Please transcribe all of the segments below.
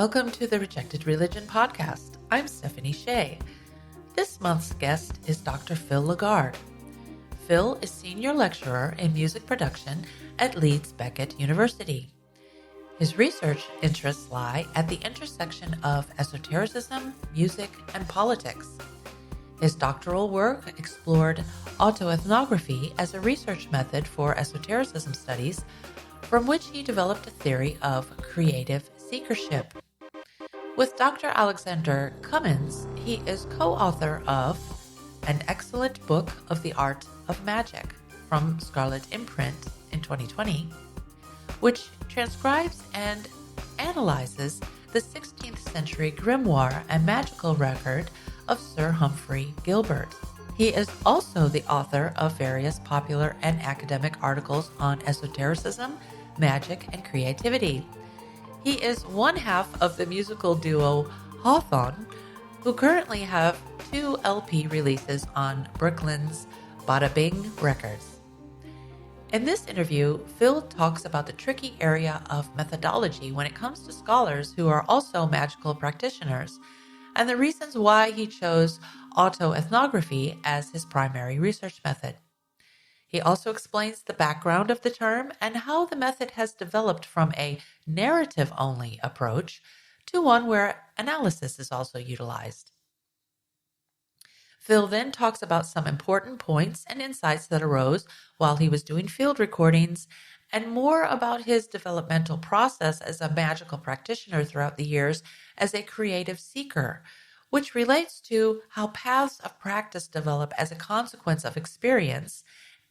Welcome to the Rejected Religion podcast. I'm Stephanie Shea. This month's guest is Dr. Phil Legard. Phil is Senior Lecturer in Music Production at Leeds Beckett University. His research interests lie at the intersection of esotericism, music, and politics. His doctoral work explored autoethnography as a research method for esotericism studies, from which he developed a theory of creative seekership. With Dr. Alexander Cummins, he is co-author of An Excellent Booke of the Arte of Magicke from Scarlet Imprint in 2020, which transcribes and analyzes the 16th century grimoire and magical record of Sir Humphrey Gilbert. He is also the author of various popular and academic articles on esotericism, magic, and creativity. He is one half of the musical duo Hawthonn, who currently have 2 LP releases on Brooklyn's Bada Bing Records. In this interview, Phil talks about the tricky area of methodology when it comes to scholars who are also magical practitioners, and the reasons why he chose autoethnography as his primary research method. He also explains the background of the term and how the method has developed from a narrative-only approach to one where analysis is also utilized. Phil then talks about some important points and insights that arose while he was doing field recordings, and more about his developmental process as a magical practitioner throughout the years as a creative seeker, which relates to how paths of practice develop as a consequence of experience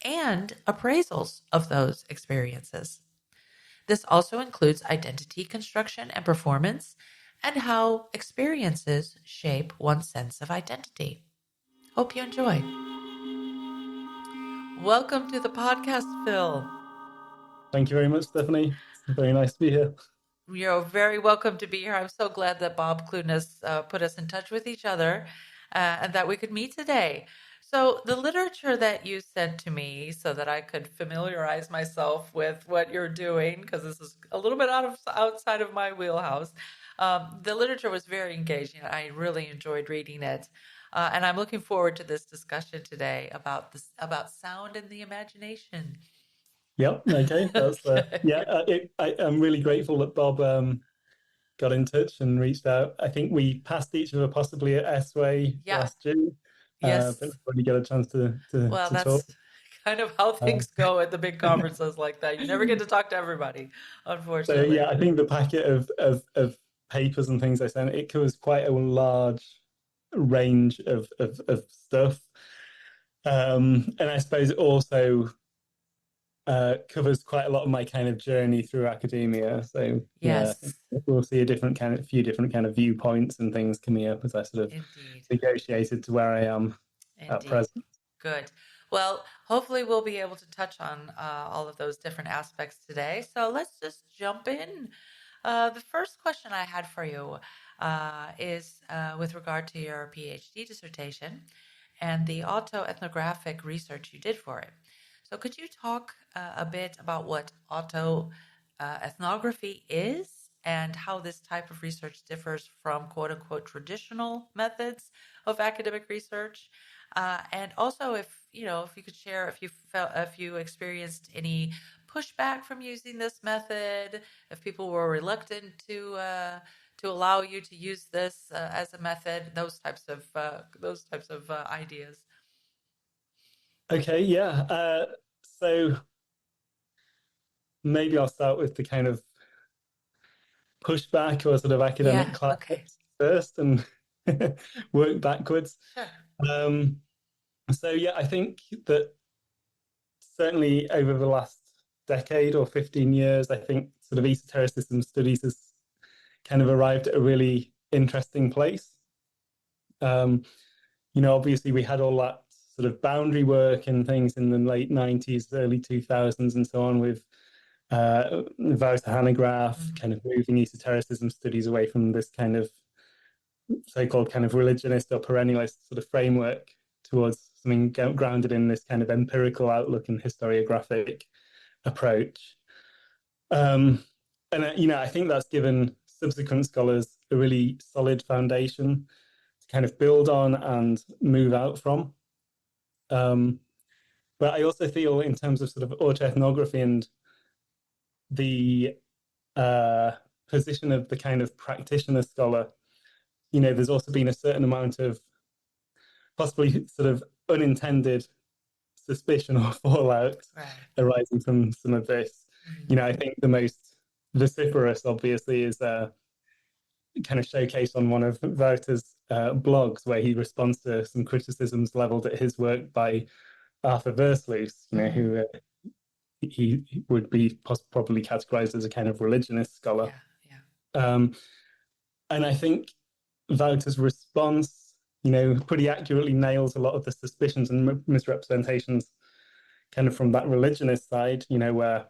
and appraisals of those experiences. This also includes identity construction and performance, and how experiences shape one's sense of identity. Hope you enjoy. Welcome to the podcast, Phil. Thank you very much, Stephanie. It's very nice to be here. You're very welcome to be here. I'm so glad that Bob Clunas put us in touch with each other and that we could meet today. So the literature that you sent to me so that I could familiarize myself with what you're doing, because this is a little bit outside of my wheelhouse, the literature was very engaging. I really enjoyed reading it. And I'm looking forward to this discussion today about sound and the imagination. Yep. Okay. That's I'm really grateful that Bob got in touch and reached out. I think we passed each other possibly at S-Way last June. Yes. But before you get a chance to that's talk. Kind of how things go at the big conferences like that. You never get to talk to everybody, unfortunately. So I think the packet of papers and things I sent, it covers quite a large range of stuff. And I suppose it also covers quite a lot of my kind of journey through academia. So yes, we'll see a few different kind of viewpoints and things coming up as I sort of negotiated to where I am at present. Good. Well, hopefully we'll be able to touch on all of those different aspects today. So let's just jump in. The first question I had for you is with regard to your PhD dissertation and the autoethnographic research you did for it. So could you talk a bit about what autoethnography is and how this type of research differs from quote-unquote traditional methods of academic research? And also if you could share if you experienced any pushback from using this method, if people were reluctant to allow you to use this as a method, those types of ideas. Okay, yeah. So maybe I'll start with the kind of pushback or sort of academic class first and work backwards. Sure. So I think that certainly over the last decade or 15 years, I think sort of esotericism studies has kind of arrived at a really interesting place. Obviously we had all that sort of boundary work and things in the late 90s, early 2000s and so on with Wouter Hanegraaff, kind of moving esotericism studies away from this kind of so-called kind of religionist or perennialist sort of framework towards something grounded in this kind of empirical outlook and historiographic approach. And I think that's given subsequent scholars a really solid foundation to kind of build on and move out from. But I also feel in terms of sort of autoethnography and the position of the kind of practitioner scholar, there's also been a certain amount of possibly sort of unintended suspicion or fallout arising from some of this. I think the most vociferous, obviously, is kind of showcased on one of Wouter's blogs, where he responds to some criticisms leveled at his work by Arthur Versluis, who he would be probably categorized as a kind of religionist scholar. And I think Wouter's response, pretty accurately nails a lot of the suspicions and misrepresentations kind of from that religionist side, where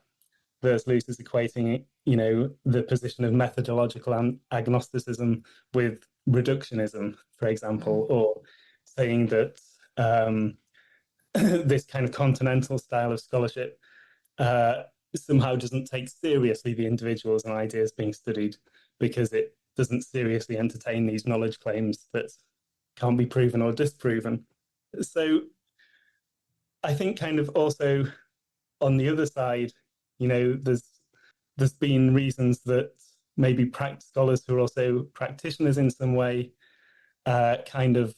Versluis is equating, the position of methodological agnosticism with reductionism, for example, or saying that this kind of continental style of scholarship somehow doesn't take seriously the individuals and ideas being studied, because it doesn't seriously entertain these knowledge claims that can't be proven or disproven. So I think kind of also on the other side, there's been reasons that maybe scholars who are also practitioners in some way kind of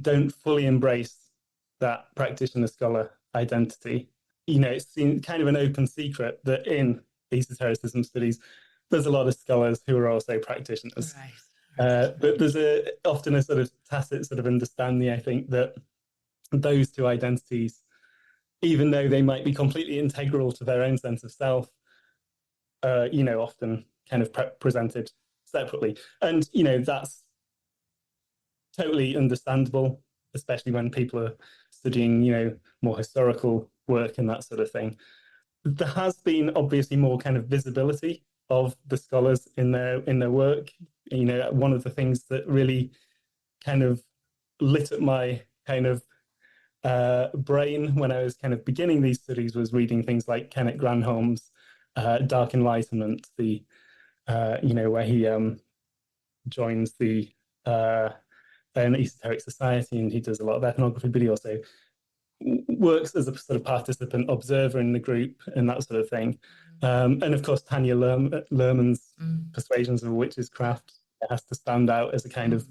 don't fully embrace that practitioner scholar identity. It's kind of an open secret that in esotericism studies, there's a lot of scholars who are also practitioners. But there's often a sort of tacit sort of understanding, I think, that those two identities, even though they might be completely integral to their own sense of self, often kind of presented separately. And, that's totally understandable, especially when people are studying, more historical work and that sort of thing. There has been obviously more kind of visibility of the scholars in their work. One of the things that really kind of lit up my kind of brain when I was kind of beginning these studies was reading things like Kenneth Granholm's Dark Enlightenment, where he joins an esoteric society, and he does a lot of ethnography, but he also works as a sort of participant observer in the group and that sort of thing. And of course, Tanya Lerman's Persuasions of a Witch's Craft has to stand out as a kind of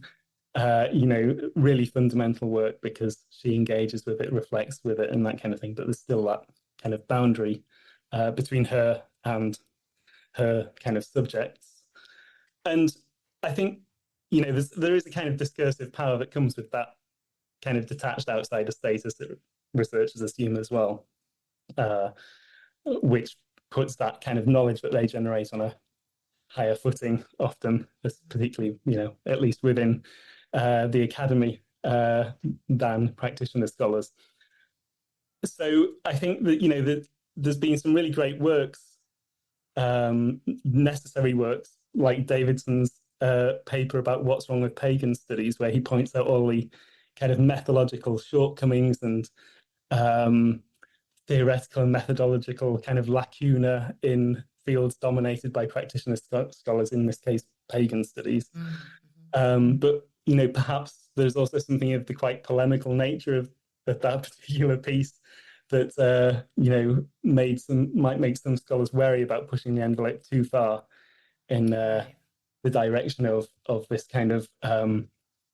really fundamental work, because she engages with it, reflects with it, and that kind of thing. But there's still that kind of boundary between her and her kind of subjects. And I think, there is a kind of discursive power that comes with that kind of detached outsider status that researchers assume as well, which puts that kind of knowledge that they generate on a higher footing often, particularly, at least within the academy, than practitioner scholars. So I think that, that there's been some really great works, necessary works, like Davidson's paper about what's wrong with pagan studies, where he points out all the kind of methodological shortcomings and theoretical and methodological kind of lacuna in fields dominated by practitioner scholars, in this case, pagan studies. But, perhaps there's also something of the quite polemical nature of that particular piece that, might make some scholars wary about pushing the envelope too far in the direction of this kind of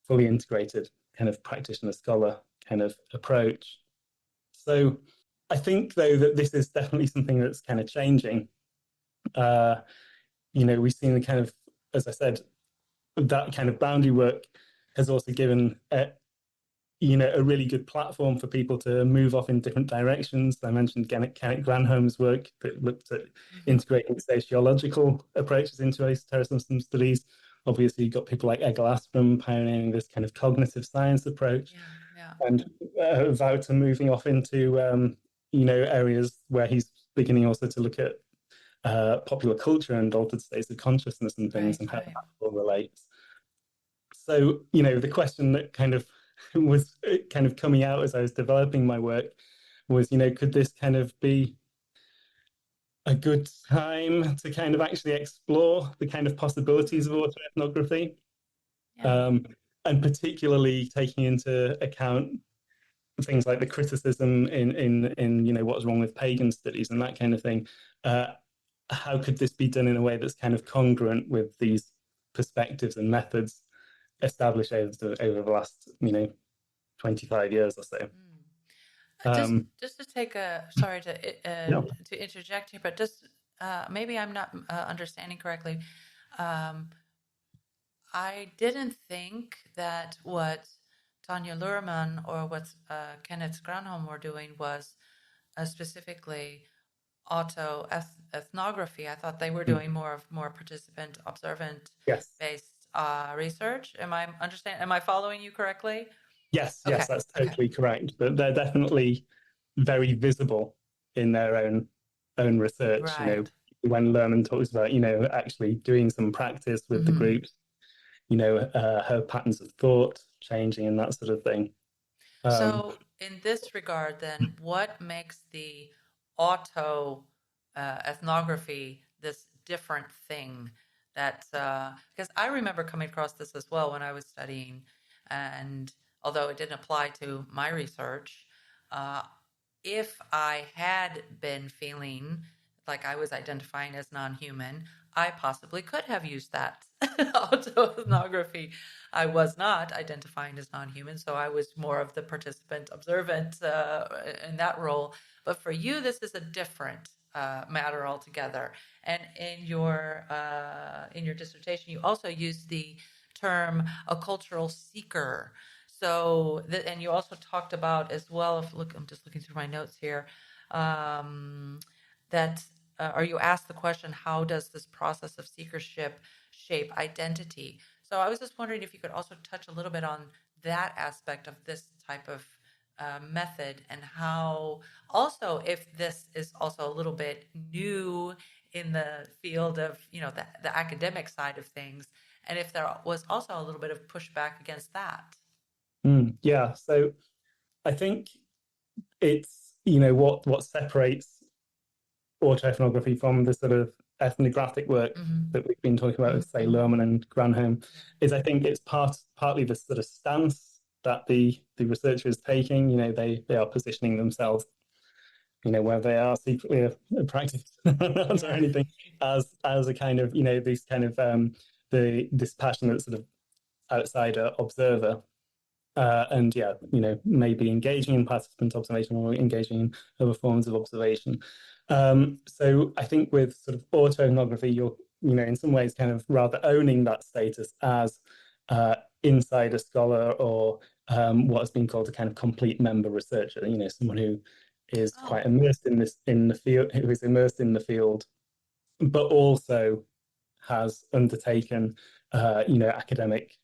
fully integrated kind of practitioner scholar kind of approach. So I think, though, that this is definitely something that's kind of changing. We've seen the kind of, as I said, that kind of boundary work has also given a really good platform for people to move off in different directions. I mentioned Kenneth Granholm's work that looked at integrating sociological approaches into esotericism studies. Obviously, you've got people like Egil Asprem pioneering this kind of cognitive science approach, and Wouter moving off into areas where he's beginning also to look at popular culture and altered states of consciousness and things, and how that all relates. So, the question that kind of was kind of coming out as I was developing my work was, could this kind of be a good time to kind of actually explore the kind of possibilities of autoethnography, Yeah. and particularly taking into account things like the criticism in what's wrong with pagan studies and that kind of thing. How could this be done in a way that's kind of congruent with these perspectives and methods established over the last 25 years or so? Just to take sorry to interject here, but just maybe I'm not understanding correctly. I didn't think that what Tanya Luhrmann or what Kenneth Granholm were doing was specifically autoethnography. I thought they were doing more participant observant based research. Am I following you correctly? Yes, that's totally correct. But they're definitely very visible in their own research. Right. When Luhrmann talks about actually doing some practice with the groups, her patterns of thought changing and that sort of thing. So in this regard, then, what makes the auto ethnography this different thing? That because I remember coming across this as well when I was studying, and although it didn't apply to my research, if I had been feeling like I was identifying as non-human, I possibly could have used that autoethnography. I was not identifying as non-human, so I was more of the participant observant in that role. But for you, this is a different matter altogether. And in your dissertation, you also used the term a cultural seeker. So, and you also talked about as well. I'm just looking through my notes here. That or you asked the question, how does this process of seekership shape identity? So I was just wondering if you could also touch a little bit on that aspect of this type of method, and how also if this is also a little bit new in the field of the academic side of things, and if there was also a little bit of pushback against that. Yeah, so I think it's what separates autoethnography from the sort of ethnographic work that we've been talking about with, say, Luhrmann and Granholm, is I think it's partly the sort of stance that the researcher is taking. They are positioning themselves, where they are secretly a practitioner or anything, as a kind of this kind of this passionate sort of outsider observer. And maybe engaging in participant observation or engaging in other forms of observation. So I think with sort of autoethnography, you're in some ways kind of rather owning that status as insider scholar, or what has been called a kind of complete member researcher. Someone who is quite immersed in the field, who is immersed in the field, but also has undertaken academic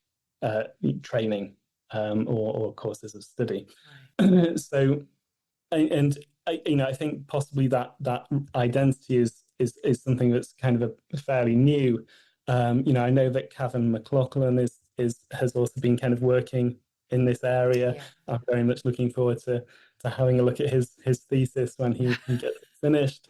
training. Or courses of study. Right. So, and I think possibly that identity is something that's kind of a fairly new. I know that Cavan McLaughlin has also been kind of working in this area. Yeah. I'm very much looking forward to having a look at his thesis when he gets finished.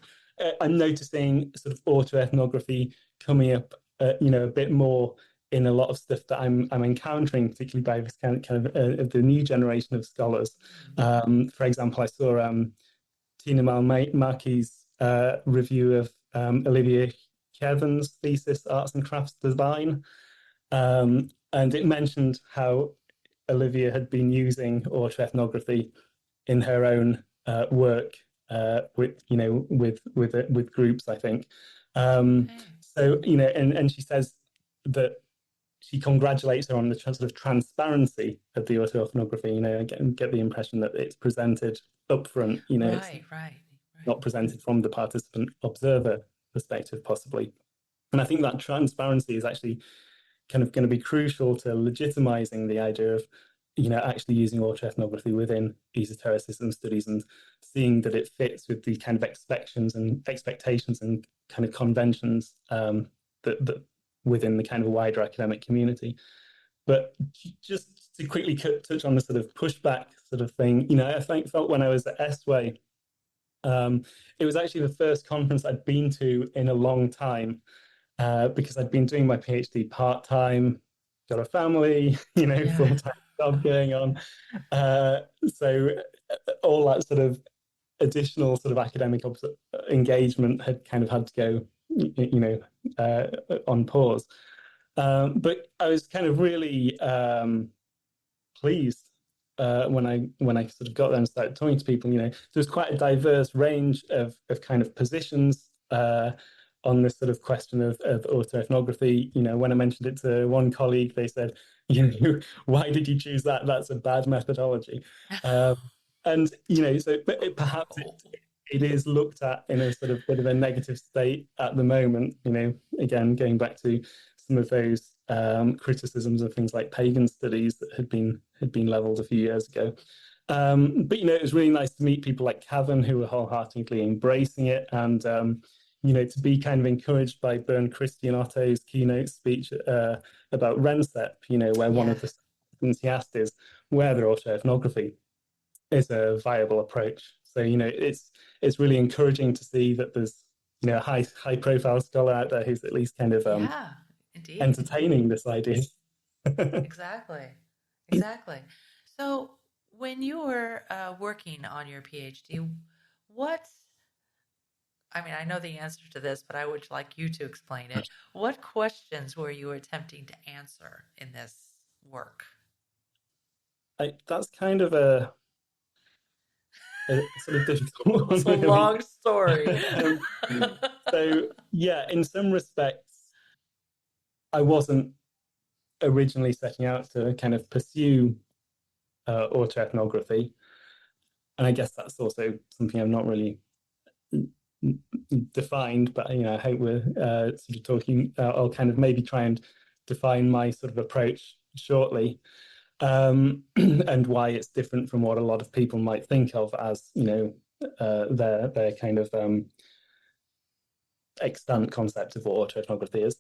I'm noticing sort of autoethnography coming up, a bit more in a lot of stuff that I'm encountering, particularly by this kind of the new generation of scholars. For example, I saw Tina Malmaki's review of Olivia Kevin's thesis, Arts and Crafts Design, and it mentioned how Olivia had been using autoethnography in her own work with groups, I think. So and she says that she congratulates her on the sort of transparency of the autoethnography. I get the impression that it's presented upfront. Right. Not presented from the participant observer perspective, possibly. And I think that transparency is actually kind of going to be crucial to legitimizing the idea of, actually using autoethnography within esotericism studies and seeing that it fits with the kind of expectations and kind of conventions that within the kind of wider academic community. But just to quickly touch on the sort of pushback sort of thing, I felt when I was at Estway, It was actually the first conference I'd been to in a long time, because I'd been doing my PhD part-time, got a family, full-time job going on. So all that sort of additional sort of academic engagement had kind of had to go, on pause. But I was kind of really pleased when I sort of got there and started talking to people. There was quite a diverse range of kind of positions on this sort of question of autoethnography. When I mentioned it to one colleague, they said, why did you choose that? That's a bad methodology. And so perhaps it is looked at in a sort of bit of a negative state at the moment. Again, going back to some of those criticisms of things like pagan studies that had been leveled a few years ago. But it was really nice to meet people like Cairn who were wholeheartedly embracing it, and to be kind of encouraged by Bernd Christianotto's keynote speech about Renset, where one of the questions he asked is whether autoethnography is a viable approach. So it's really encouraging to see that there's a high profile scholar out there who's at least kind of entertaining this idea. Exactly. So when you were working on your PhD, I know the answer to this, but I would like you to explain it. What questions were you attempting to answer in this work? That's kind of a sort of difficult one. It's a long story. So yeah, in some respects, I wasn't originally setting out to kind of pursue autoethnography, and I guess that's also something I've not really defined. But I hope we're sort of talking. I'll kind of maybe try and define my sort of approach shortly. And why it's different from what a lot of people might think of as, their kind of extant concept of what autoethnography is.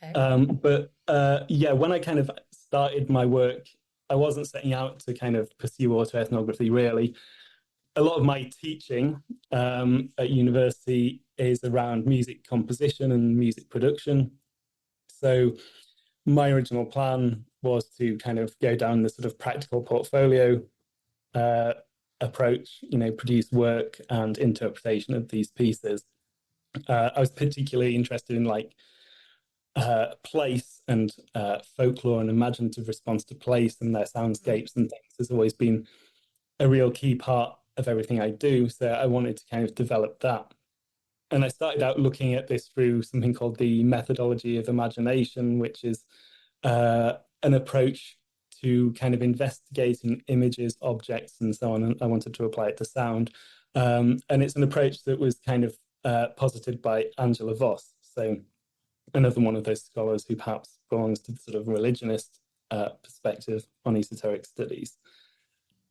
Okay. But when I kind of started my work, I wasn't setting out to kind of pursue autoethnography really. A lot of my teaching at university is around music composition and music production. So my original plan was to kind of go down the sort of practical portfolio approach, produce work and interpretation of these pieces. I was particularly interested in place and folklore and imaginative response to place and their soundscapes and things has always been a real key part of everything I do. So I wanted to kind of develop that. And I started out looking at this through something called the methodology of imagination, which is an approach to kind of investigating images, objects, and so on. And I wanted to apply it to sound. And it's an approach that was kind of posited by Angela Voss. So another one of those scholars who perhaps belongs to the sort of religionist perspective on esoteric studies.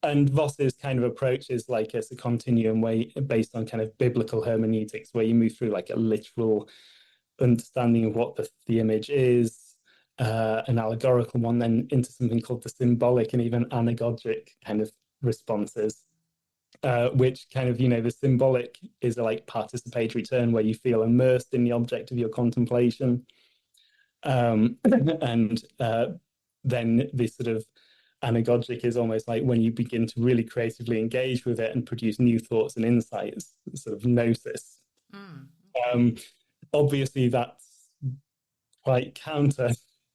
And Voss's kind of approach is like it's a continuum way based on kind of biblical hermeneutics, where you move through like a literal understanding of what the image is, an allegorical one, then into something called the symbolic and even anagogic kind of responses, which kind of, the symbolic is a like participatory turn where you feel immersed in the object of your contemplation. And then this sort of anagogic is almost like when you begin to really creatively engage with it and produce new thoughts and insights, sort of gnosis. Obviously, that's quite counter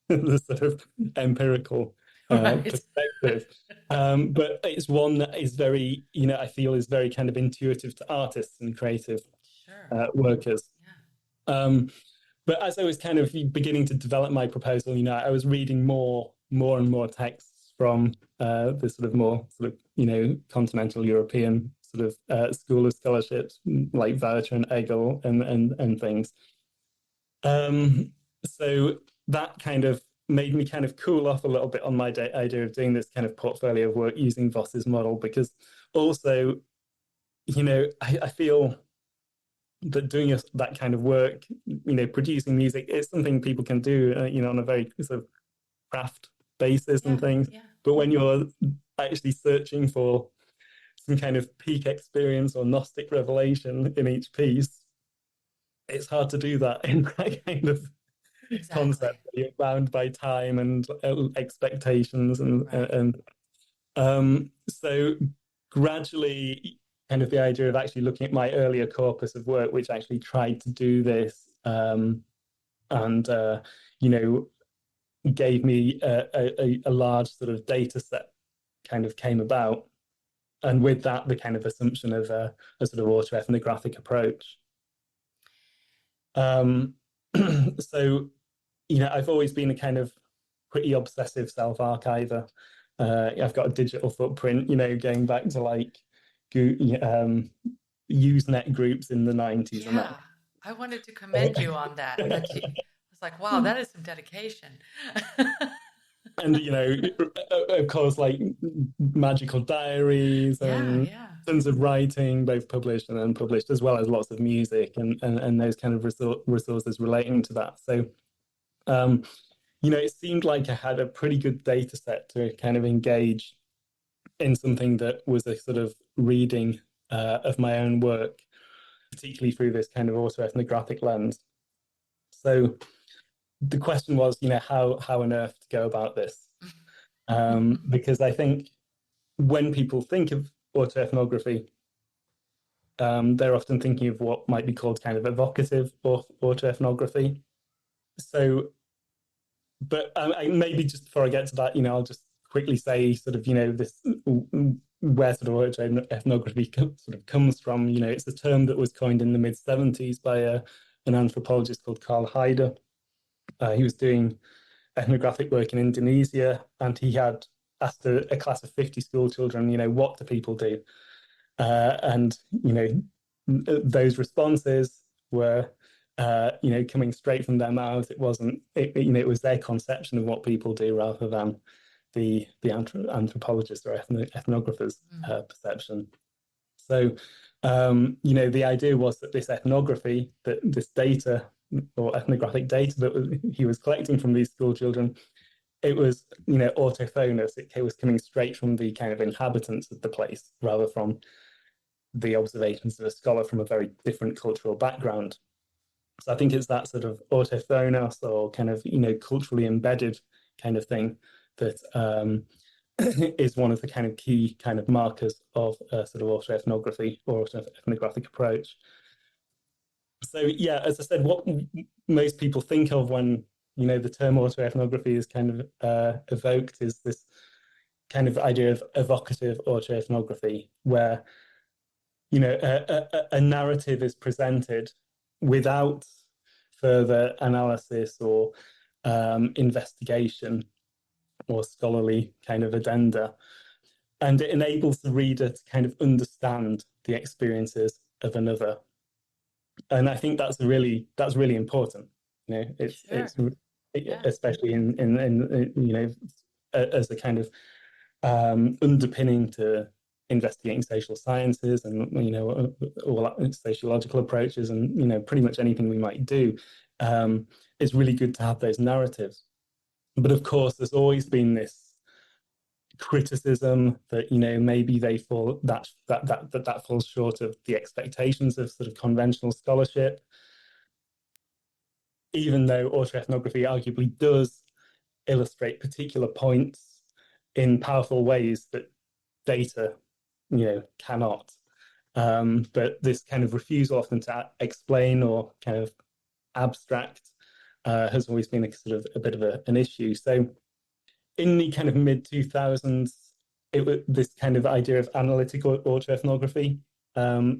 the sort of empirical perspective. But it's one that is very, I feel is very kind of intuitive to artists and creative workers. But as I was kind of beginning to develop my proposal, I was reading more and more texts from the sort of more sort of, continental European sort of school of scholarships like Werther and Hegel and things. So that kind of made me kind of cool off a little bit on my idea of doing this kind of portfolio of work using Voss's model, because also, I feel that doing that kind of work, producing music, is something people can do, on a very sort of craft basis and things. But when you're actually searching for some kind of peak experience or Gnostic revelation in each piece, it's hard to do that in that kind of concept. You're bound by time and expectations, and so gradually, kind of the idea of actually looking at my earlier corpus of work, which actually tried to do this, and gave me a large sort of data set, kind of came about, and with that, the kind of assumption of a sort of autoethnographic approach. So, I've always been a kind of pretty obsessive self-archiver. I've got a digital footprint, going back to like Usenet groups in the 90s. Yeah, I wanted to commend you on that. I was like, wow, that is some dedication. And, of course, like magical diaries and tons of writing, both published and unpublished, as well as lots of music and those kind of resources relating to that. So, it seemed like I had a pretty good data set to kind of engage in something that was a sort of reading of my own work, particularly through this kind of autoethnographic lens. So the question was, how on earth to go about this? Because I think when people think of autoethnography, they're often thinking of what might be called kind of evocative autoethnography. So, but maybe just before I get to that, I'll just quickly say sort of, this, where sort of autoethnography sort of comes from. It's a term that was coined in the mid-70s by an anthropologist called Carl Haider. He was doing ethnographic work in Indonesia, and he had asked a class of 50 school children, what do people do? And, those responses were, coming straight from their mouths. It wasn't, it was their conception of what people do rather than the anthropologist or ethnographer's perception. So, the idea was that this ethnography, that this data or ethnographic data that he was collecting from these school children, it was, autochthonous. It was coming straight from the kind of inhabitants of the place rather from the observations of a scholar from a very different cultural background. So I think it's that sort of autochthonous or kind of, culturally embedded kind of thing that is one of the kind of key kind of markers of sort of autoethnography or autoethnographic approach. So, yeah, as I said, what most people think of when, the term autoethnography is kind of evoked is this kind of idea of evocative autoethnography, where, a narrative is presented without further analysis or investigation or scholarly kind of addenda. And it enables the reader to kind of understand the experiences of another. And I think that's really important. It's especially in as a kind of underpinning to investigating social sciences and all sociological approaches and pretty much anything we might do. It's really good to have those narratives. But of course, there's always been this criticism that maybe they fall that falls short of the expectations of sort of conventional scholarship, even though autoethnography arguably does illustrate particular points in powerful ways that data cannot. But this kind of refusal often to explain or kind of abstract has always been a sort of a bit of an issue. So in the kind of mid-2000s, this kind of idea of analytical autoethnography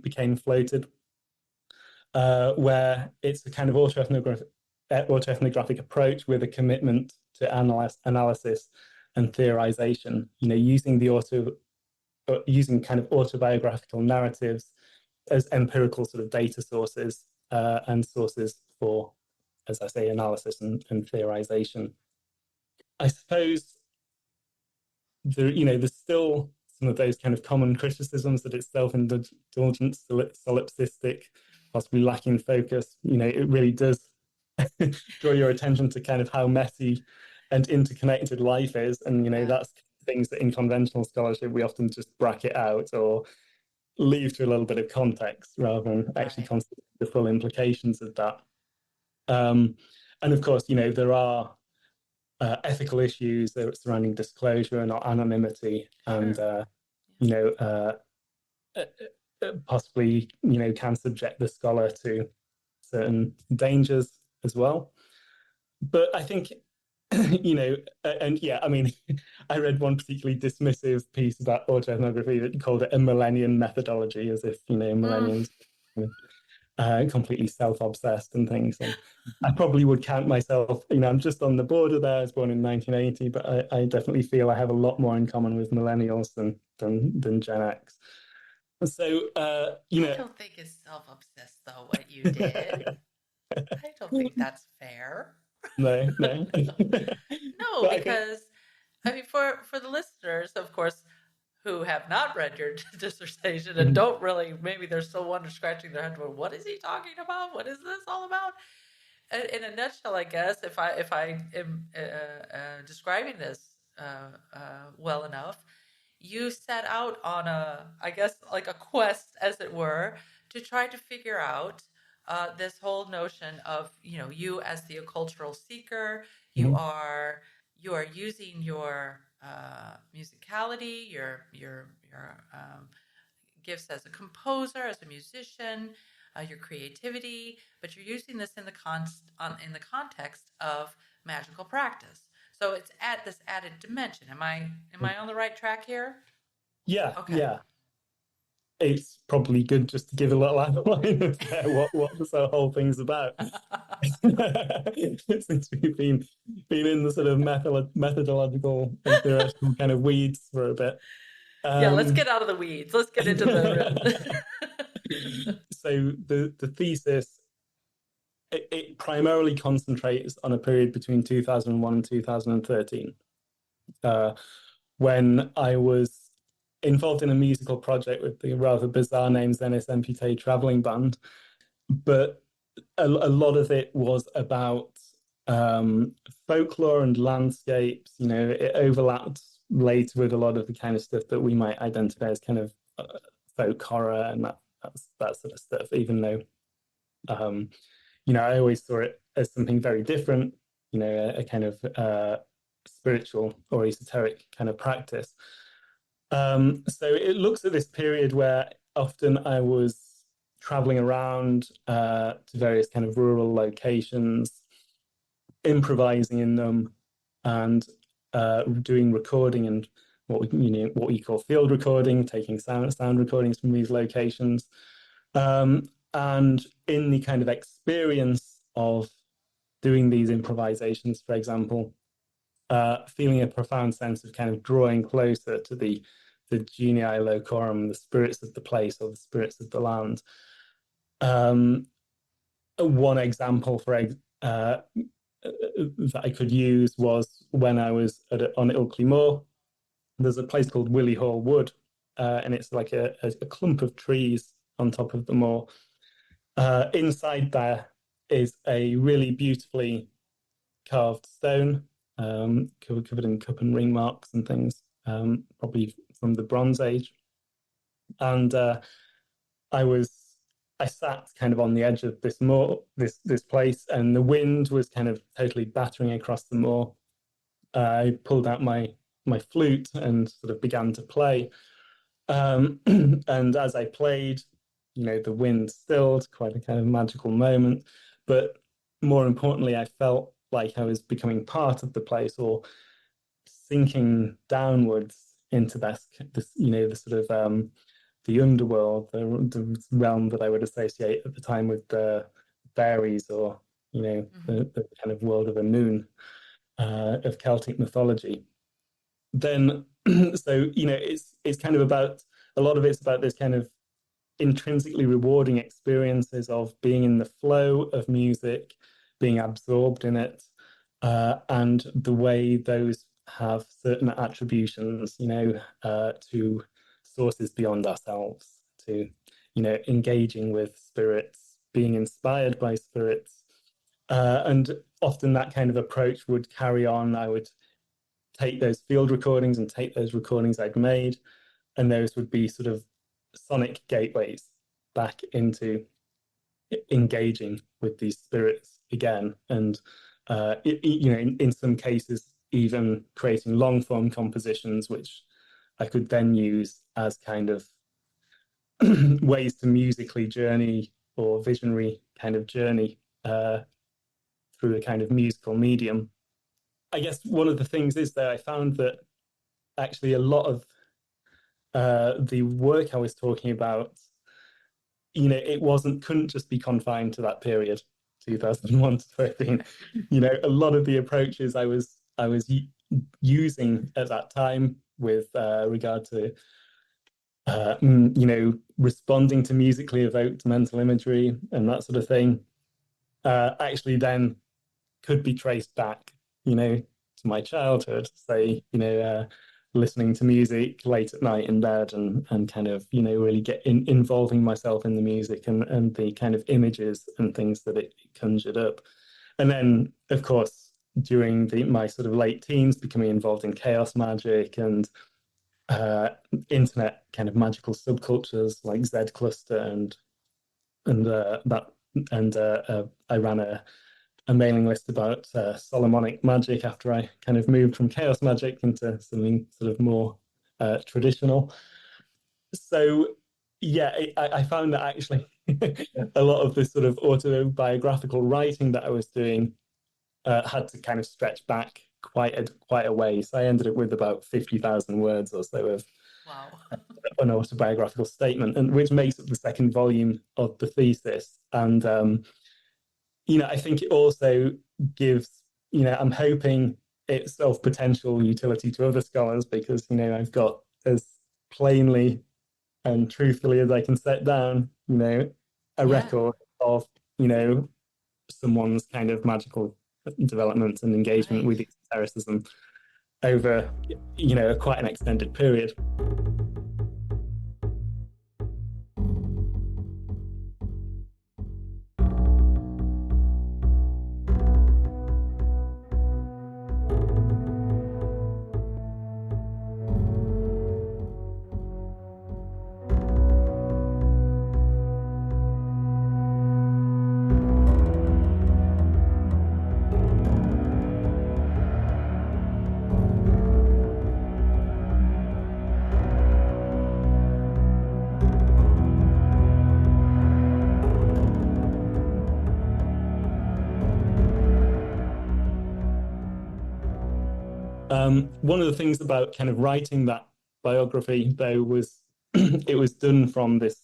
became floated, where it's a kind of autoethnographic approach with a commitment to analysis and theorization, using kind of autobiographical narratives as empirical sort of data sources and sources for, as I say, analysis and theorization. I suppose there's still some of those kind of common criticisms that it's self-indulgent, solipsistic, possibly lacking focus. It really does draw your attention to kind of how messy and interconnected life is, and that's things that in conventional scholarship we often just bracket out or leave to a little bit of context rather than actually consider the full implications of that. And of course, there are ethical issues surrounding disclosure and anonymity, and possibly can subject the scholar to certain dangers as well. But I think I mean, I read one particularly dismissive piece about autoethnography that called it a millennium methodology, as if millenniums completely self-obsessed and things. And I probably would count myself, I'm just on the border there. I was born in 1980, but I definitely feel I have a lot more in common with millennials than Gen X. So I don't think it's self-obsessed though what you did. I don't think that's fair. No. No, because I mean, for the listeners, of course, who have not read your dissertation and don't really, maybe they're still scratching their head, well, what is he talking about? What is this all about? In a nutshell, I guess, if I am describing this well enough, you set out on I guess, like a quest, as it were, to try to figure out this whole notion of, you as the occultural seeker, you are using your musicality, your gifts as a composer, as a musician, your creativity, but you're using this in the context of magical practice. So it's at this added dimension. Am I on the right track here? Yeah. Okay. Yeah. It's probably good just to give a little outline of what this whole thing's about. Since we've been in the sort of methodological and theoretical kind of weeds for a bit. Let's get out of the weeds. Let's get into the... So the thesis, it primarily concentrates on a period between 2001 and 2013, when I was involved in a musical project with the rather bizarre name Zenis Amputee Traveling Band, but a lot of it was about folklore and landscapes. It overlapped later with a lot of the kind of stuff that we might identify as kind of folk horror and that sort of stuff, even though I always saw it as something very different, a kind of spiritual or esoteric kind of practice. So it looks at this period where often I was traveling around to various kind of rural locations, improvising in them, and doing recording and what we call field recording, taking sound recordings from these locations, and in the kind of experience of doing these improvisations, for example, feeling a profound sense of kind of drawing closer to the genii locorum, the spirits of the place or the spirits of the land. One example that I could use was when I was on Ilkley Moor. There's a place called Willie Hall Wood, and it's like a clump of trees on top of the moor. Inside there is a really beautifully carved stone, covered in cup and ring marks and things, probably from the Bronze Age. And I sat kind of on the edge of this moor, this place, and the wind was kind of totally battering across the moor. I pulled out my flute and sort of began to play. And as I played, the wind stilled, quite a kind of magical moment. But more importantly, I felt like I was becoming part of the place, or sinking downwards into this the sort of the underworld, the realm that I would associate at the time with the fairies, or the kind of world of the moon of Celtic mythology. Then so it's kind of about, a lot of it's about this kind of intrinsically rewarding experiences of being in the flow of music, being absorbed in it, and the way those have certain attributions, to sources beyond ourselves, to, engaging with spirits, being inspired by spirits. And often that kind of approach would carry on. I would take those field recordings and take those recordings I'd made, and those would be sort of sonic gateways back into engaging with these spirits again, and in some cases even creating long form compositions which I could then use as kind of ways to musically journey or visionary kind of journey through a kind of musical medium. I guess one of the things is that I found that actually a lot of the work I was talking about, it couldn't just be confined to that period, 2001 to 13. A lot of the approaches I was using at that time with regard to responding to musically evoked mental imagery and that sort of thing, actually then could be traced back, to my childhood, say, listening to music late at night in bed and kind of, really involving myself in the music and the kind of images and things that it conjured up. And then, of course, during my sort of late teens, becoming involved in chaos magic and internet kind of magical subcultures like Z Cluster I ran a mailing list about Solomonic magic after I kind of moved from chaos magic into something sort of more traditional. So yeah, I found that actually a lot of this sort of autobiographical writing that I was doing had to kind of stretch back quite a way. So I ended up with about 50,000 words or so of an autobiographical statement, and which makes up the second volume of the thesis. And I think it also gives, I'm hoping it's of potential utility to other scholars, because I've got, as plainly and truthfully as I can set down, a record of someone's kind of magical development and engagement with esotericism over quite an extended period. One of the things about kind of writing that biography, though, was it was done from this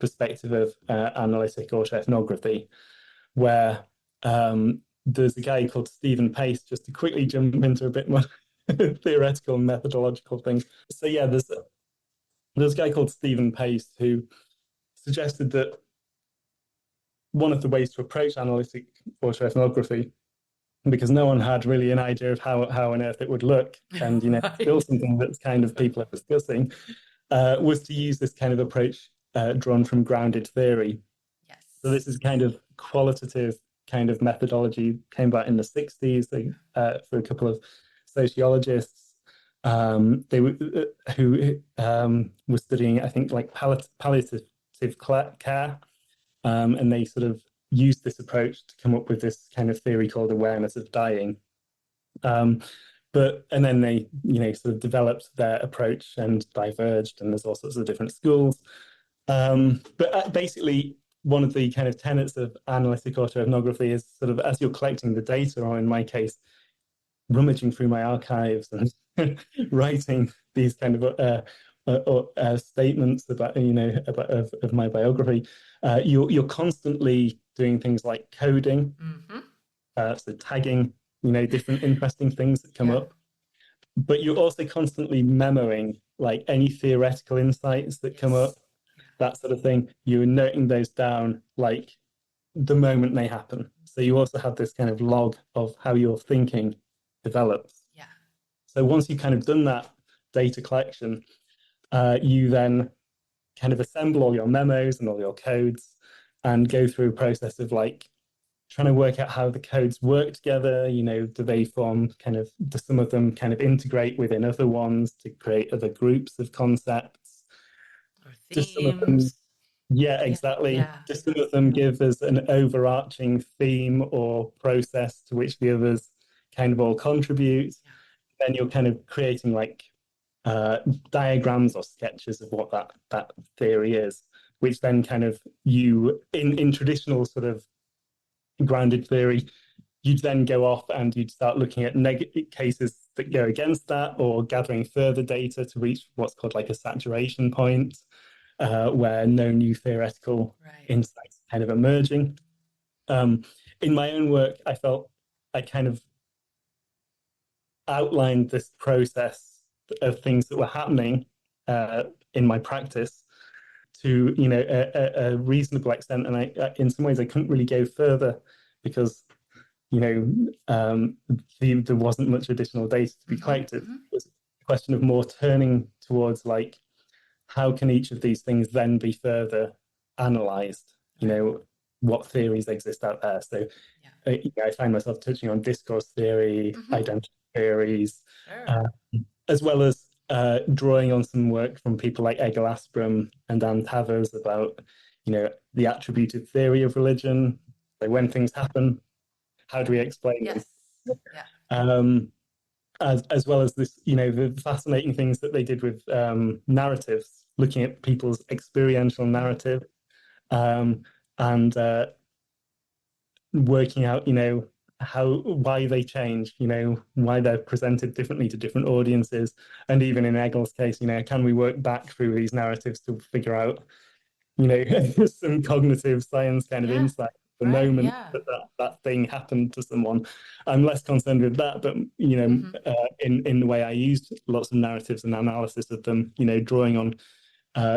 perspective of analytic autoethnography, where there's a guy called Stephen Pace, just to quickly jump into a bit more theoretical and methodological things. So yeah, there's a guy called Stephen Pace who suggested that one of the ways to approach analytic autoethnography, because no one had really an idea of how on earth it would look, and still something that's kind of people are discussing, was to use this kind of approach drawn from grounded theory. Yes. So this is kind of qualitative kind of methodology, came about in the 60s for a couple of sociologists who were studying, I think, like palliative care, and they sort of used this approach to come up with this kind of theory called awareness of dying. And then they, sort of developed their approach and diverged, and there's all sorts of different schools. But basically, one of the kind of tenets of analytic autoethnography is sort of, as you're collecting the data, or in my case, rummaging through my archives and writing these kind of statements about, of my biography, you're constantly doing things like coding, so tagging, different interesting things that come up. But you're also constantly memoing, like, any theoretical insights that come up, that sort of thing. You're noting those down, like, the moment they happen. So you also have this kind of log of how your thinking develops. Yeah. So once you've kind of done that data collection, you then kind of assemble all your memos and all your codes and go through a process of, like, trying to work out how the codes work together. Do they form do some of them kind of integrate within other ones to create other groups of concepts? Or Do some of them, themes. yeah, exactly. Yeah. Do some of them give us an overarching theme or process to which the others kind of all contribute? Yeah. Then you're kind of creating like diagrams or sketches of what that theory is, which then kind of you in traditional sort of grounded theory, you'd then go off and you'd start looking at cases that go against that, or gathering further data to reach what's called like a saturation point, where no new theoretical insights kind of emerging. In my own work, I felt I kind of outlined this process of things that were happening in my practice to a reasonable extent, and I in some ways I couldn't really go further because there wasn't much additional data to be collected. It was a question of more turning towards like, how can each of these things then be further analyzed? What theories exist out there. So I find myself touching on discourse theory, identity theories, as well as drawing on some work from people like Egil Asprem and Dan Tavers about, the attributed theory of religion. So when things happen, how do we explain them? As well as this, the fascinating things that they did with narratives, looking at people's experiential narrative, and working out, why they change, why they're presented differently to different audiences. And even in Egil's case, can we work back through these narratives to figure out, some cognitive science kind of insight, the moment that thing happened to someone. I'm less concerned with that, but in the way I used lots of narratives and analysis of them, drawing on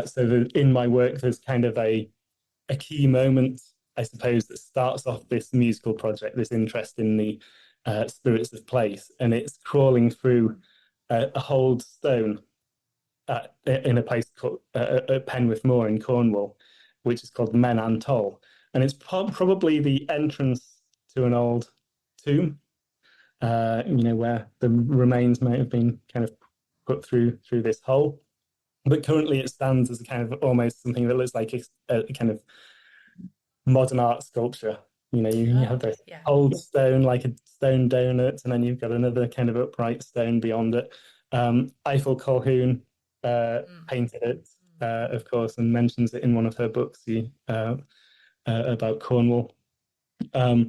so that in my work there's kind of a key moment, I suppose, that starts off this musical project, this interest in the spirits of place, and it's crawling through a hold stone in a place called Penwith Moor in Cornwall, which is called Men An Toll. And it's probably the entrance to an old tomb, where the remains might have been kind of put through this hole. But currently it stands as a kind of almost something that looks like a kind of modern art sculpture. You have this old stone, like a stone donut, and then you've got another kind of upright stone beyond it. Eiffel Colquhoun painted it, of course, and mentions it in one of her books about Cornwall. But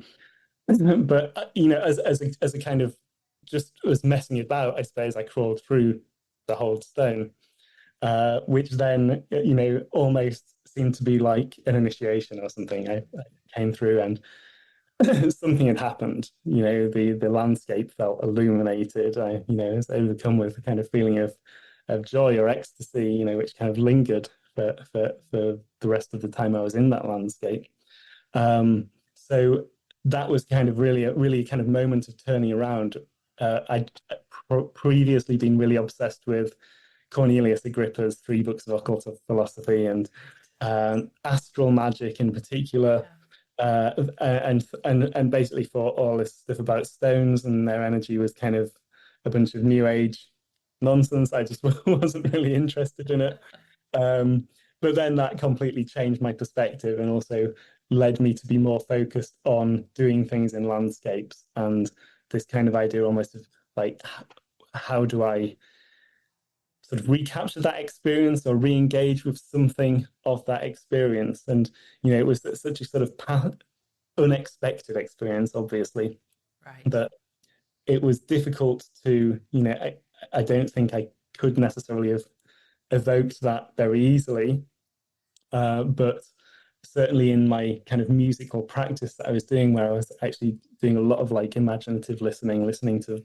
as a kind of just was messing about, I suppose I crawled through the whole stone, which then almost seemed to be like an initiation or something. I came through and something had happened. The landscape felt illuminated. I was overcome with a kind of feeling of joy or ecstasy, which kind of lingered for the rest of the time I was in that landscape. So that was kind of really kind of moment of turning around. I'd previously been really obsessed with Cornelius Agrippa's 3 books of occult philosophy and astral magic in particular, and basically thought all this stuff about stones and their energy was kind of a bunch of new age nonsense. I just wasn't really interested in it. But then that completely changed my perspective and also led me to be more focused on doing things in landscapes, and this kind of idea almost of like, how do I sort of recapture that experience or re-engage with something of that experience? And it was such a sort of unexpected experience, obviously, that it was difficult to, I don't think I could necessarily have evoked that very easily, but certainly in my kind of musical practice that I was doing, where I was actually doing a lot of like imaginative listening to,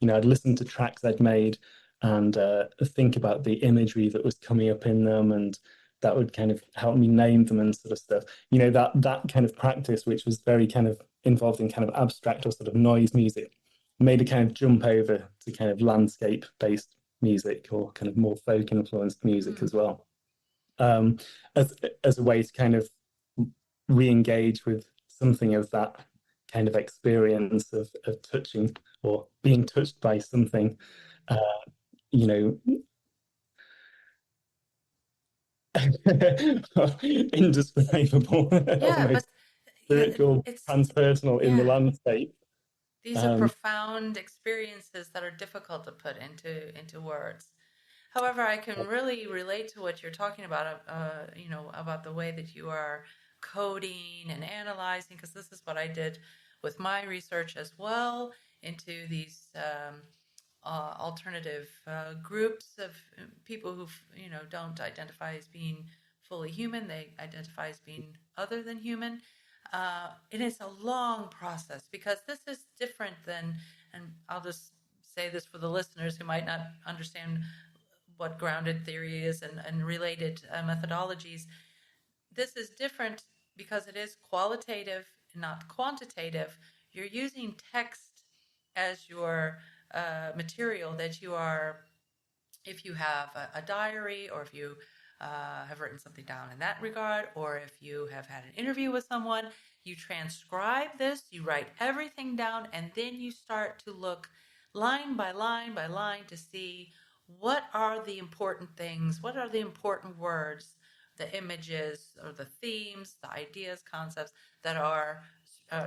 I'd listen to tracks I'd made and think about the imagery that was coming up in them, and that would kind of help me name them and sort of stuff. That kind of practice, which was very kind of involved in kind of abstract or sort of noise music, made a kind of jump over to kind of landscape-based music or kind of more folk-influenced music as well, as a way to kind of re-engage with something of that kind of experience of touching or being touched by something, you know, indescribable, almost spiritual, transpersonal in the landscape. These are profound experiences that are difficult to put into words. However, I can really relate to what you're talking about, about the way that you are coding and analyzing, because this is what I did with my research as well, into these alternative groups of people who, don't identify as being fully human. They identify as being other than human. And it's a long process, because this is different than, and I'll just say this for the listeners who might not understand what grounded theory is and related methodologies. This is different because it is qualitative, not quantitative. You're using text as your material that you are, if you have a diary, or if you have written something down in that regard, or if you have had an interview with someone, you transcribe this, you write everything down, and then you start to look line by line by line to see what are the important things, what are the important words, the images or the themes, the ideas, concepts that are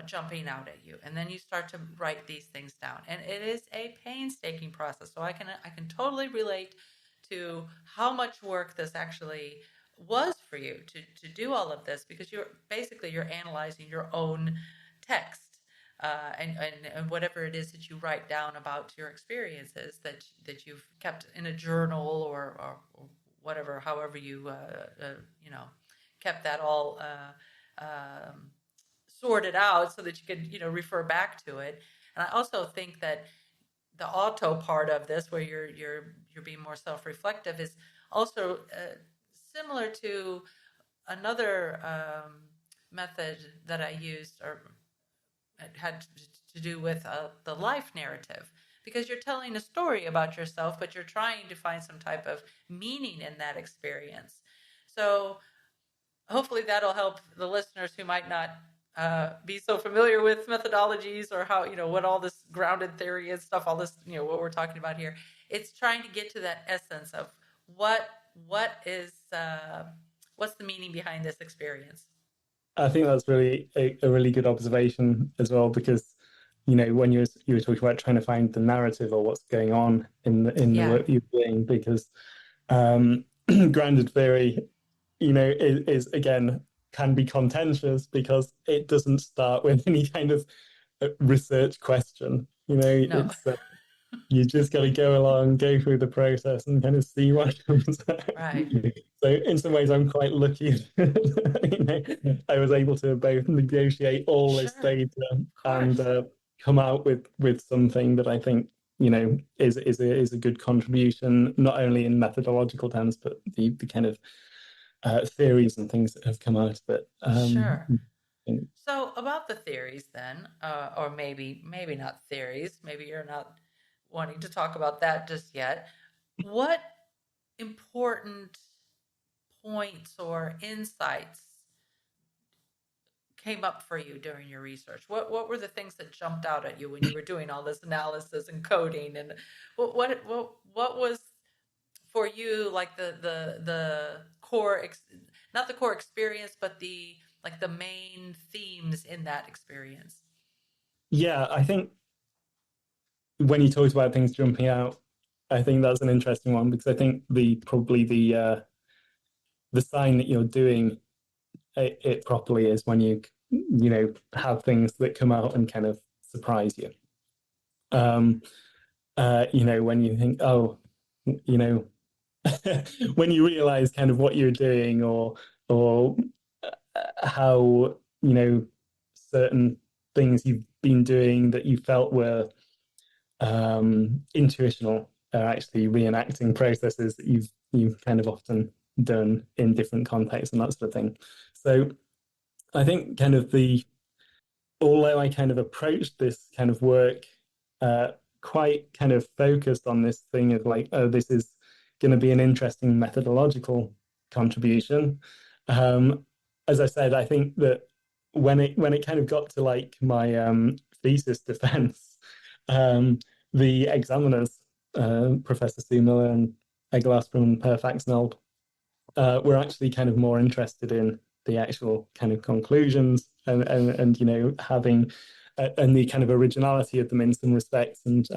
jumping out at you. And then you start to write these things down. And it is a painstaking process. So I can totally relate to how much work this actually was for you to do all of this, because you're analyzing your own text. And whatever it is that you write down about your experiences that you've kept in a journal or whatever, however you kept that all sorted out so that you could refer back to it. And I also think that the auto part of this, where you're being more self-reflective, is also similar to another method that I used, or it had to do with the life narrative, because you're telling a story about yourself, but you're trying to find some type of meaning in that experience. So hopefully that'll help the listeners who might not be so familiar with methodologies, or how, what all this grounded theory and stuff, all this, what we're talking about here. It's trying to get to that essence of what is, what's the meaning behind this experience. I think that's really a really good observation as well, because when you were talking about trying to find the narrative or what's going on in the work you're doing, because grounded theory, is again can be contentious, because it doesn't start with any kind of research question. No. It's you just got to go along, go through the process, and kind of see what comes out. Right. So in some ways, I'm quite lucky. I was able to both negotiate all this data and come out with something that I think is a good contribution, not only in methodological terms, but the kind of theories and things that have come out of it. Sure. So about the theories then, or maybe not theories, maybe you're not wanting to talk about that just yet. What important points or insights came up for you during your research? What were the things that jumped out at you when you were doing all this analysis and coding? And what was for you like the core, not the core experience, but the main themes in that experience? Yeah, I think when you talked about things jumping out, I think that's an interesting one, because I think probably the sign that you're doing it properly is when you have things that come out and kind of surprise you. When you think, when you realize kind of what you're doing, or how certain things you've been doing that you felt were intuitional are actually reenacting processes that you've kind of often done in different contexts and that sort of thing. So I think kind of although I kind of approached this kind of work quite kind of focused on this thing of like, oh, this is going to be an interesting methodological contribution. As I said, I think that when it kind of got to like my thesis defense, the examiners, Professor Sue Miller and Eglaas and Per Faxneld, were actually kind of more interested in the actual kind of conclusions and having and the kind of originality of them in some respects. And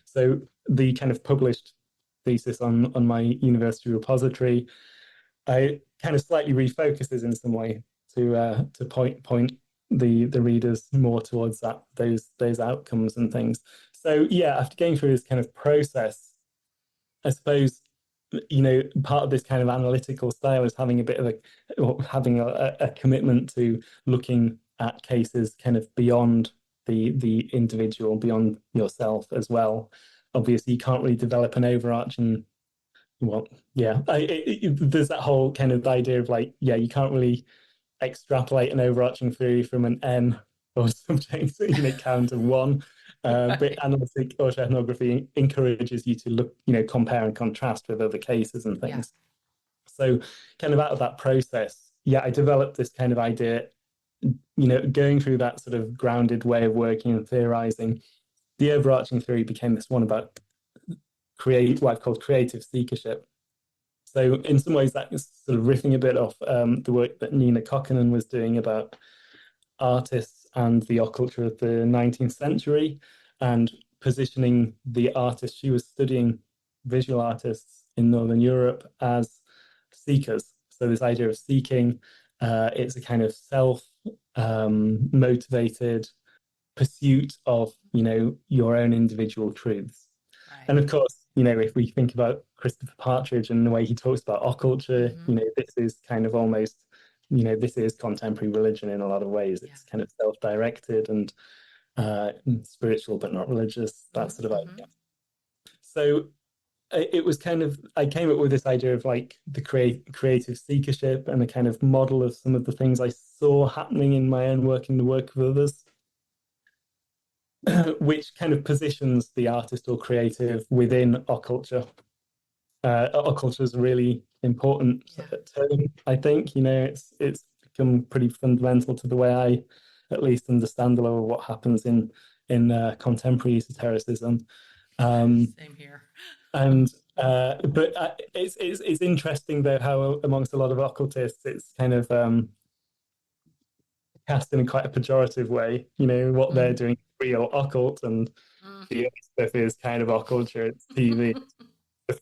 so the kind of published thesis on my university repository, I kind of slightly refocuses in some way to point the readers more towards those outcomes and things. So yeah, after going through this kind of process, I suppose part of this kind of analytical style is having a bit of a commitment to looking at cases kind of beyond the individual, beyond yourself as well. Obviously, you can't really develop an overarching. Well, yeah, there's that whole kind of idea of like, yeah, you can't really extrapolate an overarching theory from an N or something, so count of one. But analytic autoethnography encourages you to look, compare and contrast with other cases and things. Yeah. So kind of out of that process, yeah, I developed this kind of idea, going through that sort of grounded way of working and theorizing. The overarching theory became this one about what I've called creative seekership. So in some ways that is sort of riffing a bit off the work that Nina Kokkonen was doing about artists and the occulture of the 19th century, and positioning the artists she was studying, visual artists in Northern Europe, as seekers. So this idea of seeking, it's a kind of self-motivated pursuit of, your own individual truths. Right. And of course, if we think about Christopher Partridge and the way he talks about occulture, this is kind of almost, this is contemporary religion in a lot of ways. It's kind of self-directed and spiritual, but not religious, that sort of idea. So it was kind of, I came up with this idea of like the creative seekership and a kind of model of some of the things I saw happening in my own work and the work of others, which kind of positions the artist or creative within occulture. Occulture is a really important term, I think. It's become pretty fundamental to the way I at least understand a lot of what happens in contemporary esotericism. Same here. And but it's interesting though how amongst a lot of occultists it's kind of cast in quite a pejorative way. What they're doing is real occult, and the other stuff is kind of occulture. It's TV.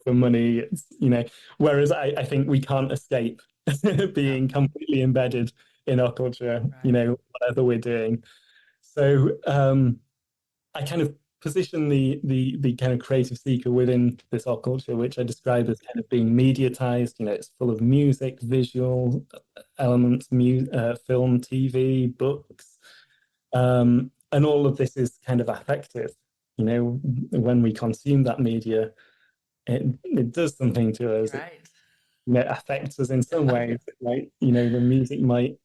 For money, it's whereas I think we can't escape being completely embedded in occulture, right. Whatever we're doing. So I kind of position the kind of creative seeker within this occulture, which I describe as kind of being mediatized. It's full of music, visual elements, film, TV, books, and all of this is kind of affective. When we consume that media, it does something to us. Right. It affects us in some ways. Like, the music might,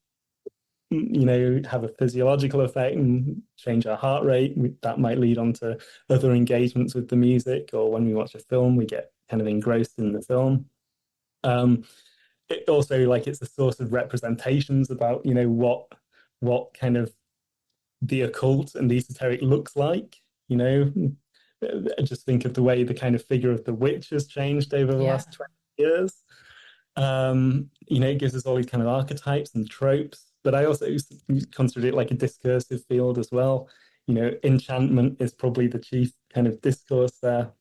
have a physiological effect and change our heart rate. That might lead on to other engagements with the music, or when we watch a film, we get kind of engrossed in the film. It also, like, it's a source of representations about, what kind of the occult and the esoteric looks like, Just think of the way the kind of figure of the witch has changed over the last 20 years. It gives us all these kind of archetypes and tropes, but I also consider it like a discursive field as well. Enchantment is probably the chief kind of discourse there.